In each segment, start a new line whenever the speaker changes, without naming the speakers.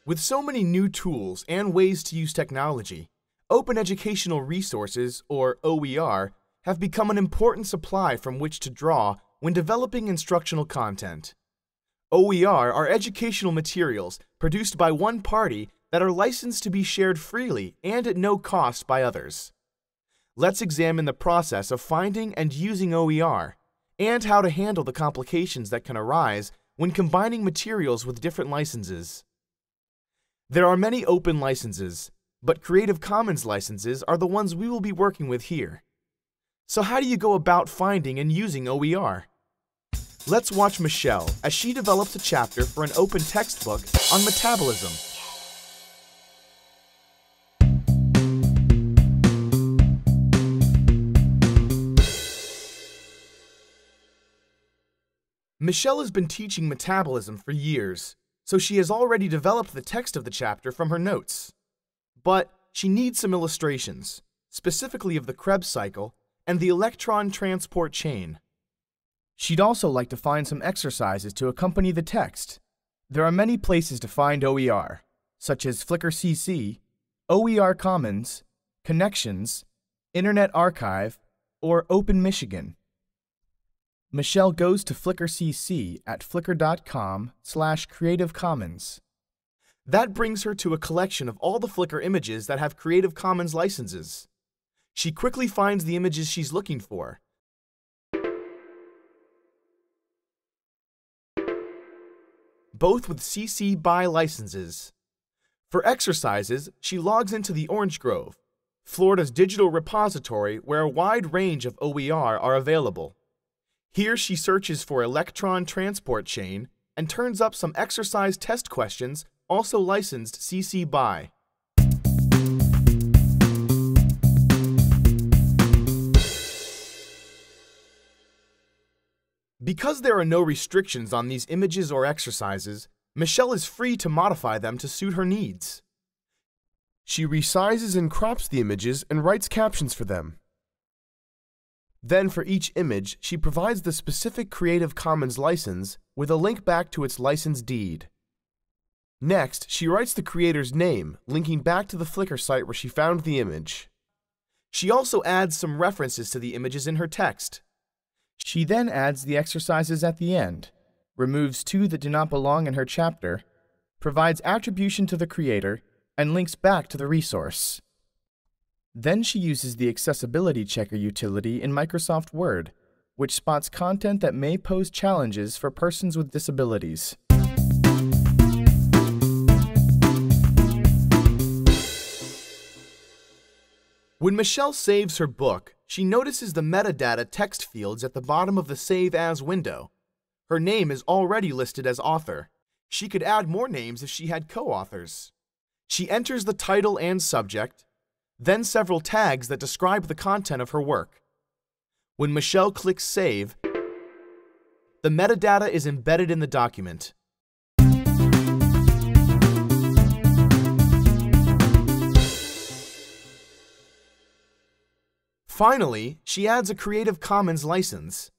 With so many new tools and ways to use technology, Open Educational Resources, or OER, have become an important supply from which to draw when developing instructional content. OER are educational materials produced by one party that are licensed to be shared freely and at no cost by others. Let's examine the process of finding and using OER, and how to handle the complications that can arise when combining materials with different licenses. There are many open licenses, but Creative Commons licenses are the ones we will be working with here. So how do you go about finding and using OER? Let's watch Michelle as she develops a chapter for an open textbook on metabolism. Michelle has been teaching metabolism for years, so she has already developed the text of the chapter from her notes. But she needs some illustrations, specifically of the Krebs cycle and the electron transport chain. She'd also like to find some exercises to accompany the text. There are many places to find OER, such as Flickr CC, OER Commons, Connections, Internet Archive, or Open Michigan. Michelle goes to Flickr CC at flickr.com/Creative Commons. That brings her to a collection of all the Flickr images that have Creative Commons licenses. She quickly finds the images she's looking for, both with CC BY licenses. For exercises, she logs into the Orange Grove, Florida's digital repository where a wide range of OER are available. Here she searches for electron transport chain and turns up some exercise test questions also licensed CC BY. Because there are no restrictions on these images or exercises, Michelle is free to modify them to suit her needs. She resizes and crops the images and writes captions for them. Then for each image, she provides the specific Creative Commons license with a link back to its license deed. Next, she writes the creator's name, linking back to the Flickr site where she found the image. She also adds some references to the images in her text. She then adds the exercises at the end, removes two that do not belong in her chapter, provides attribution to the creator, and links back to the resource. Then she uses the Accessibility Checker utility in Microsoft Word, which spots content that may pose challenges for persons with disabilities. When Michelle saves her book, she notices the metadata text fields at the bottom of the Save As window. Her name is already listed as author. She could add more names if she had co-authors. She enters the title and subject, then several tags that describe the content of her work. When Michelle clicks Save, the metadata is embedded in the document. Finally, she adds a Creative Commons license.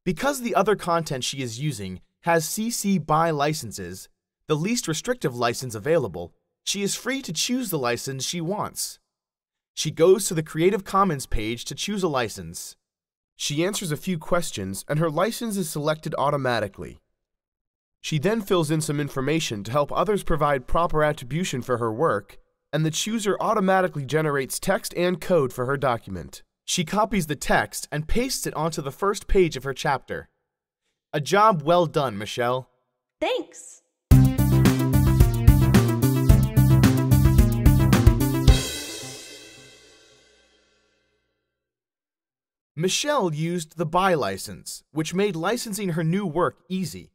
Because the other content she is using has CC BY licenses, the least restrictive license available, she is free to choose the license she wants. She goes to the Creative Commons page to choose a license. She answers a few questions and her license is selected automatically. She then fills in some information to help others provide proper attribution for her work, and the chooser automatically generates text and code for her document. She copies the text and pastes it onto the first page of her chapter. A job well done, Michelle.
Thanks.
Michelle used the BY license, which made licensing her new work easy.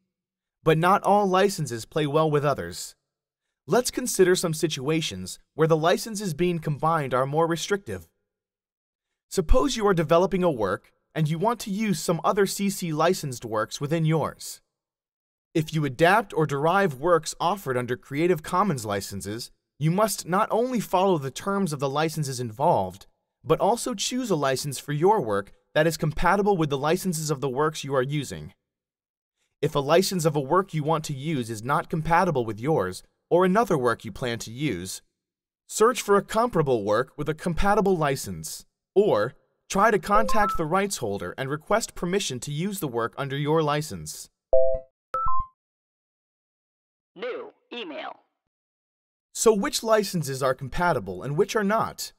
But not all licenses play well with others. Let's consider some situations where the licenses being combined are more restrictive. Suppose you are developing a work and you want to use some other CC licensed works within yours. If you adapt or derive works offered under Creative Commons licenses, you must not only follow the terms of the licenses involved, but also choose a license for your work that is compatible with the licenses of the works you are using. If a license of a work you want to use is not compatible with yours, or another work you plan to use, search for a comparable work with a compatible license, or try to contact the rights holder and request permission to use the work under your license.
New email.
So which licenses are compatible and which are not?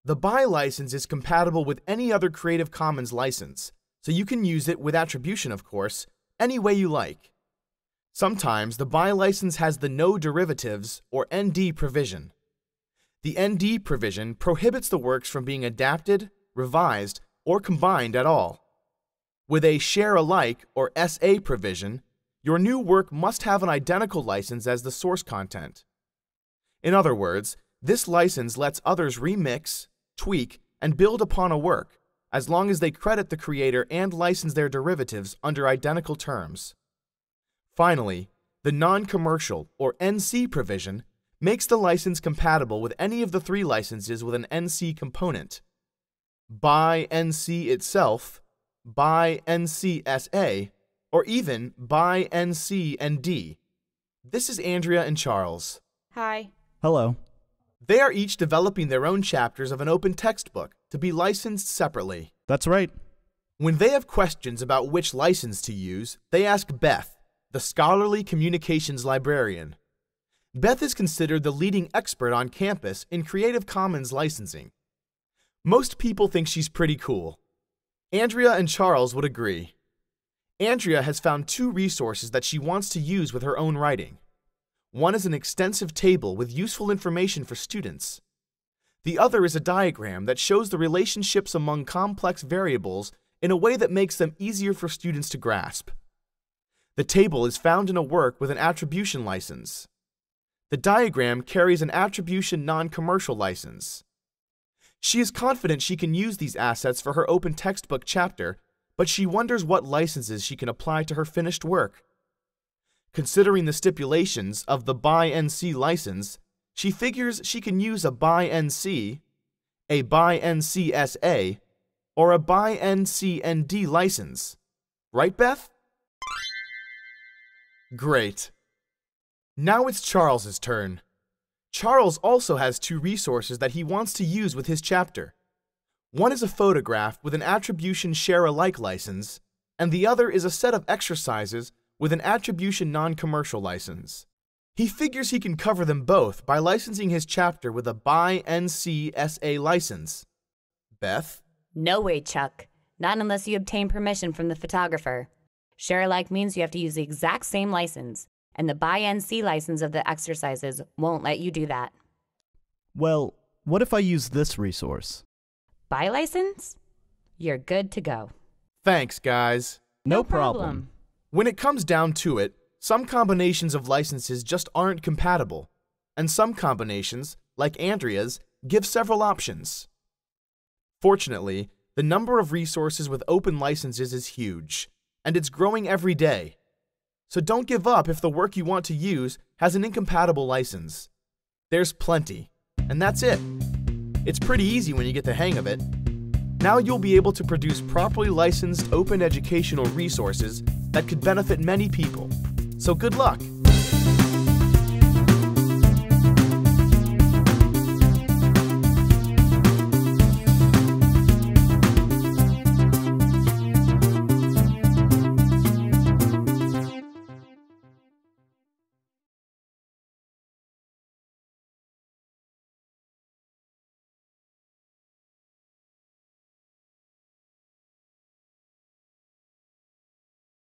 The BY license is compatible with any other Creative Commons license, so you can use it with attribution, of course, any way you like. Sometimes the BY license has the No Derivatives, or ND provision. The ND provision prohibits the works from being adapted, revised, or combined at all. With a Share Alike, or SA provision, your new work must have an identical license as the source content. In other words, this license lets others remix, tweak, and build upon a work, as long as they credit the creator and license their derivatives under identical terms. Finally, the non-commercial, or NC provision, makes the license compatible with any of the three licenses with an NC component: BY NC itself, BY NC SA, or even BY NC ND. This is Andrea and Charles.
Hi.
Hello.
They are each developing their own chapters of an open textbook to be licensed separately.
That's right.
When they have questions about which license to use, they ask Beth, the scholarly communications librarian. Beth is considered the leading expert on campus in Creative Commons licensing. Most people think she's pretty cool. Andrea and Charles would agree. Andrea has found two resources that she wants to use with her own writing. One is an extensive table with useful information for students. The other is a diagram that shows the relationships among complex variables in a way that makes them easier for students to grasp. The table is found in a work with an attribution license. The diagram carries an attribution non-commercial license. She is confident she can use these assets for her open textbook chapter, but she wonders what licenses she can apply to her finished work. Considering the stipulations of the BY NC license, she figures she can use a BY NC, a BY NC SA, or a BY NC ND license. Right, Beth? Great. Now it's Charles's turn. Charles also has two resources that he wants to use with his chapter. One is a photograph with an attribution Share Alike license, and the other is a set of exercises with an attribution non-commercial license. He figures he can cover them both by licensing his chapter with a BY NC SA license. Beth?
No way, Chuck. Not unless you obtain permission from the photographer. Share Alike means you have to use the exact same license, and the BY NC license of the exercises won't let you do that.
Well, what if I use this resource?
BY license? You're good to go.
Thanks, guys.
No problem.
When it comes down to it, some combinations of licenses just aren't compatible, and some combinations, like Andrea's, give several options. Fortunately, the number of resources with open licenses is huge, and it's growing every day. So don't give up if the work you want to use has an incompatible license. There's plenty, and that's it. It's pretty easy when you get the hang of it. Now you'll be able to produce properly licensed open educational resources that could benefit many people. So good luck!